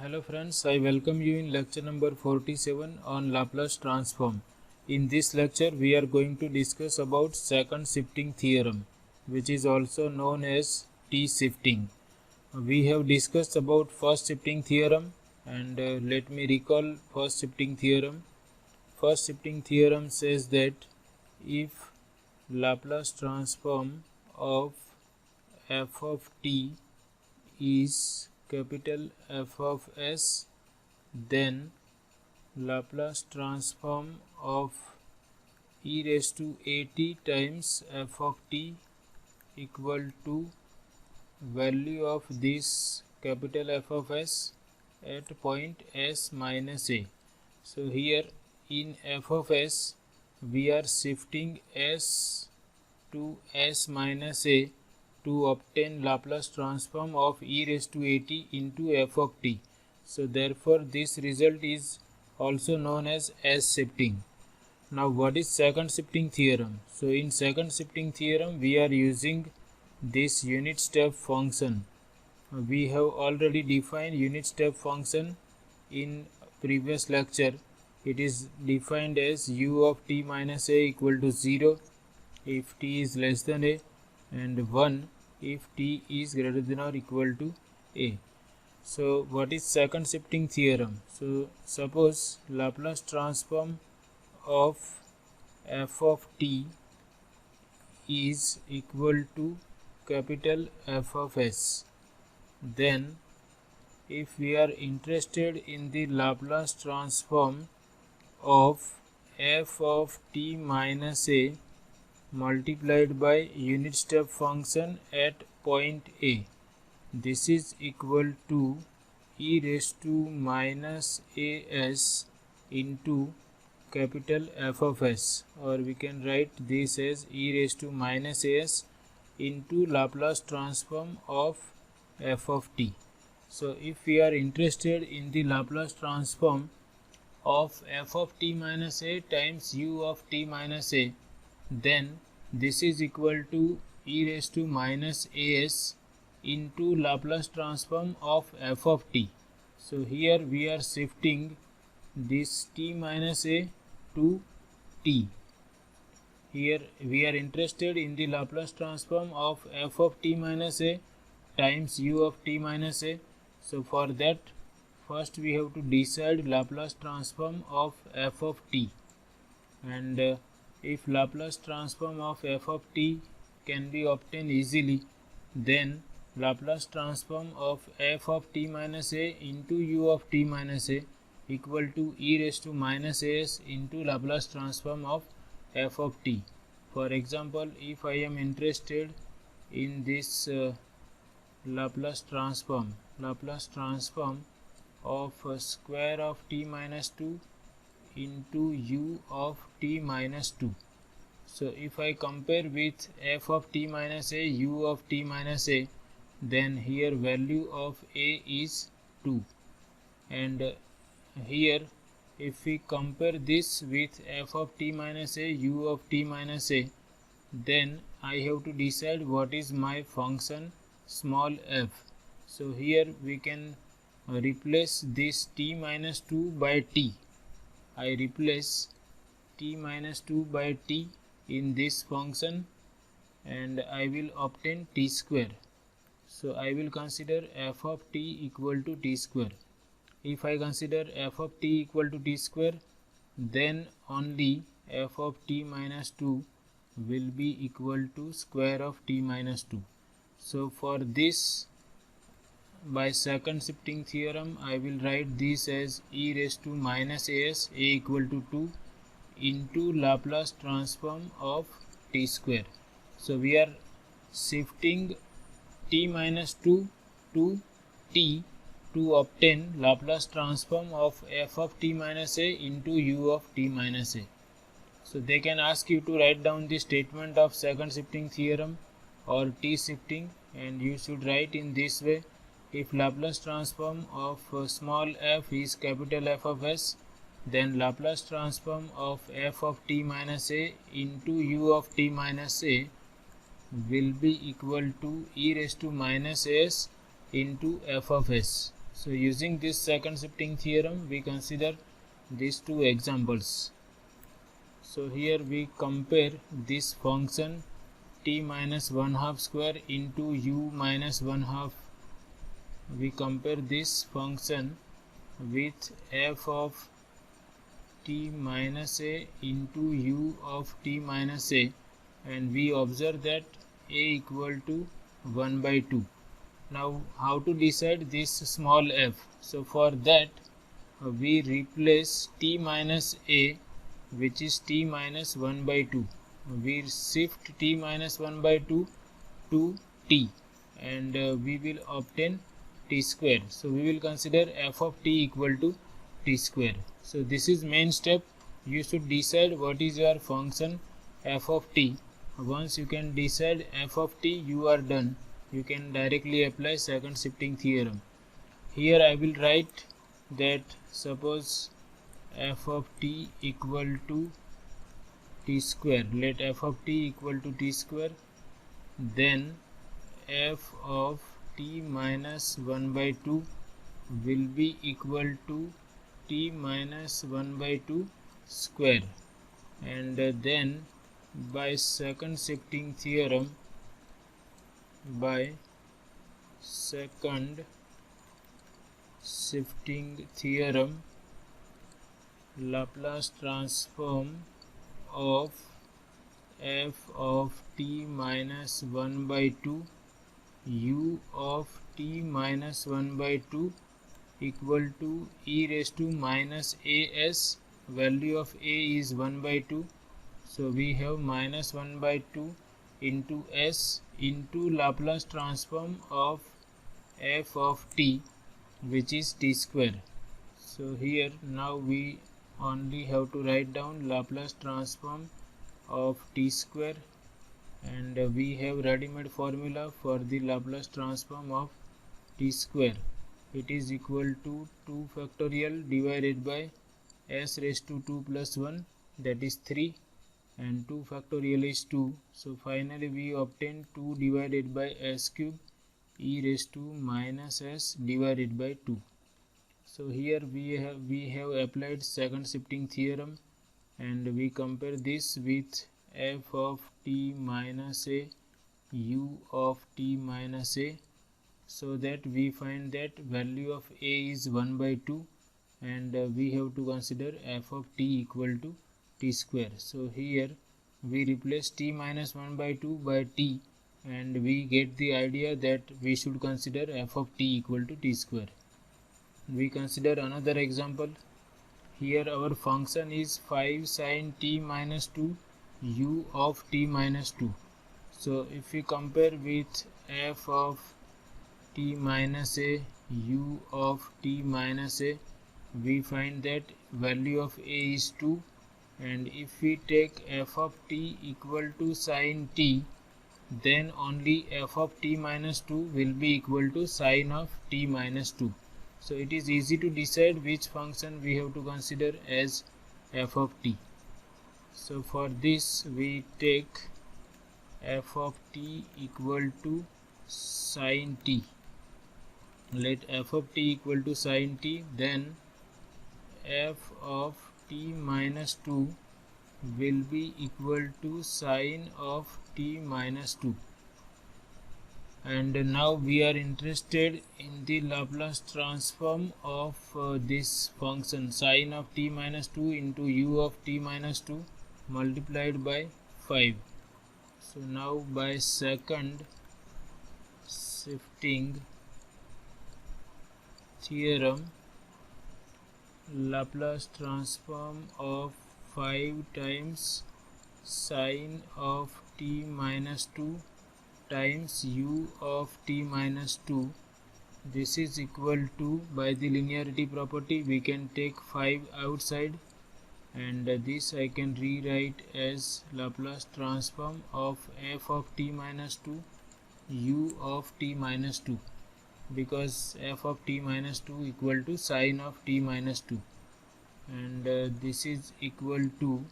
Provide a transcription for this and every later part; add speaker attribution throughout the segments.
Speaker 1: Hello friends, I welcome you in lecture number 47 on Laplace transform. In this lecture we are going to discuss about second shifting theorem, which is also known as T-shifting. We have discussed about first shifting theorem, and let me recall first shifting theorem. First shifting theorem says that if Laplace transform of f of t is capital F of s, then Laplace transform of e raised to at times f of t equal to value of this capital F of s at point s minus a. So here in f of s we are shifting s to s minus a to obtain Laplace transform of e raised to at into f of t. So therefore this result is also known as shifting. Now what is second shifting theorem? So in second shifting theorem we are using this unit step function. We have already defined unit step function in previous lecture. It is defined as u of t minus a equal to 0 if t is less than a and 1 if t is greater than or equal to a. So what is second shifting theorem? So suppose Laplace transform of f of t is equal to capital F of s, then if we are interested in the Laplace transform of f of t minus a multiplied by unit step function at point A, this is equal to e raised to minus as into capital F of s, or we can write this as e raised to minus as into Laplace transform of f of t. So if we are interested in the Laplace transform of f of t minus a times u of t minus a, then this is equal to e raised to minus as into Laplace transform of f of t. So here we are shifting this t minus a to t. Here we are interested in the Laplace transform of f of t minus a times u of t minus a. So for that first we have to decide Laplace transform of f of t, and if Laplace transform of f of t can be obtained easily, then Laplace transform of f of t minus a into u of t minus a equal to e raised to minus as into Laplace transform of f of t. For example, if I am interested in this Laplace transform of square of t minus 2 into u of t minus 2. So if I compare with f of t minus a, u of t minus a, then here value of a is 2, and here if we compare this with f of t minus a, u of t minus a, then I have to decide what is my function small f. So here we can replace this t minus 2 by t. I replace t minus 2 by t in this function and I will obtain t square. So I will consider f of t equal to t square. If I consider f of t equal to t square, then only f of t minus 2 will be equal to square of t minus 2. So for this, by second shifting theorem, I will write this as e raised to minus as a equal to 2 into Laplace transform of t square. So we are shifting t minus 2 to t to obtain Laplace transform of f of t minus a into u of t minus a. So they can ask you to write down the statement of second shifting theorem or t shifting, and you should write in this way: if Laplace transform of small f is capital F of s, then Laplace transform of f of t minus a into u of t minus a will be equal to e raised to minus s into f of s. So using this second shifting theorem, we consider these two examples. So here we compare this function t minus 1/2 square into u minus 1/2. We compare this function with f of t minus a into u of t minus a, and we observe that a equal to 1 by 2. Now how to decide this small f? So for that we replace t minus a, which is t minus 1 by 2. We shift t minus 1 by 2 to t, and we will obtain t square. So we will consider f of t equal to t square. So this is main step. You should decide what is your function f of t. Once you can decide f of t, you are done. You can directly apply second shifting theorem. Here I will write that suppose f of t equal to t square. Let f of t equal to t square. Then f of t minus 1 by 2 will be equal to t minus 1 by 2 square, and then by second shifting theorem, Laplace transform of f of t minus 1 by 2 u of t minus 1 by 2 equal to e raised to minus as. Value of a is 1 by 2, so we have minus 1 by 2 into s into Laplace transform of f of t, which is t square. So here now we only have to write down Laplace transform of t square, and we have ready-made formula for the Laplace transform of t square. It is equal to 2 factorial divided by s raised to 2 plus 1, that is 3, and 2 factorial is 2. So finally we obtain 2 divided by s cube e raised to minus s divided by 2. So here we have applied second shifting theorem, and we compare this with f of t minus a u of t minus a, so that we find that value of a is 1 by 2, and we have to consider f of t equal to t square. So here we replace t minus 1 by 2 by t, and we get the idea that we should consider f of t equal to t square. We consider another example. Here our function is 5 sin t minus 2 u of t minus 2. So if we compare with f of t minus a u of t minus a, we find that value of a is 2, and if we take f of t equal to sin t, then only f of t minus 2 will be equal to sin of t minus 2. So it is easy to decide which function we have to consider as f of t. So for this we take f of t equal to sin t. Let f of t equal to sin t, then f of t minus 2 will be equal to sin of t minus 2. And now we are interested in the Laplace transform of this function sin of t minus 2 into u of t minus 2 multiplied by 5. So now by second shifting theorem, Laplace transform of 5 times sin of t minus 2 times u of t minus 2, this is equal to, by the linearity property we can take 5 outside, and this I can rewrite as Laplace transform of f of t minus 2 u of t minus 2, because f of t minus 2 equal to sin of t minus 2, and this is equal to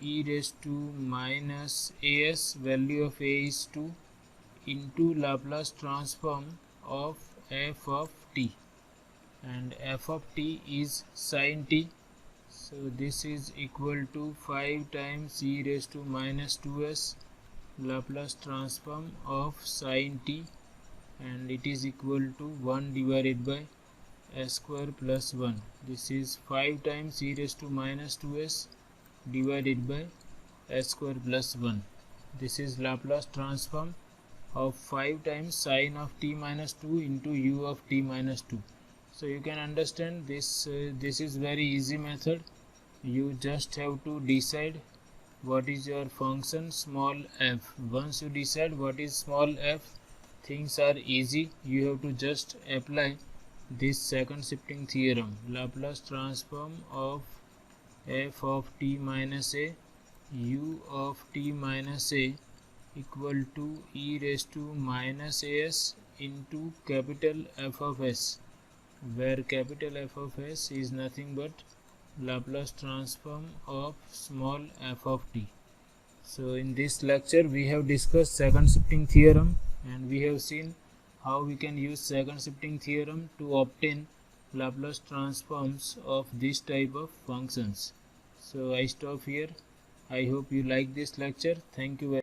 Speaker 1: e raised to minus as, value of a is 2, into Laplace transform of f of t. and f of t is sin t. So this is equal to 5 times e raised to minus 2s Laplace transform of sin t, and it is equal to 1 divided by s square plus 1. This is 5 times e raised to minus 2s divided by s square plus 1. This is Laplace transform of 5 times sin of t minus 2 into u of t minus 2. So you can understand this. This is very easy method. You just have to decide what is your function small f. Once you decide what is small f, things are easy. You have to just apply this second shifting theorem. Laplace transform of f of t minus a u of t minus a equal to e raised to minus as into capital F of s, where capital F of s is nothing but Laplace transform of small f of t. So in this lecture we have discussed second shifting theorem, and we have seen how we can use second shifting theorem to obtain Laplace transforms of this type of functions. So I stop here. I hope you like this lecture. Thank you very much.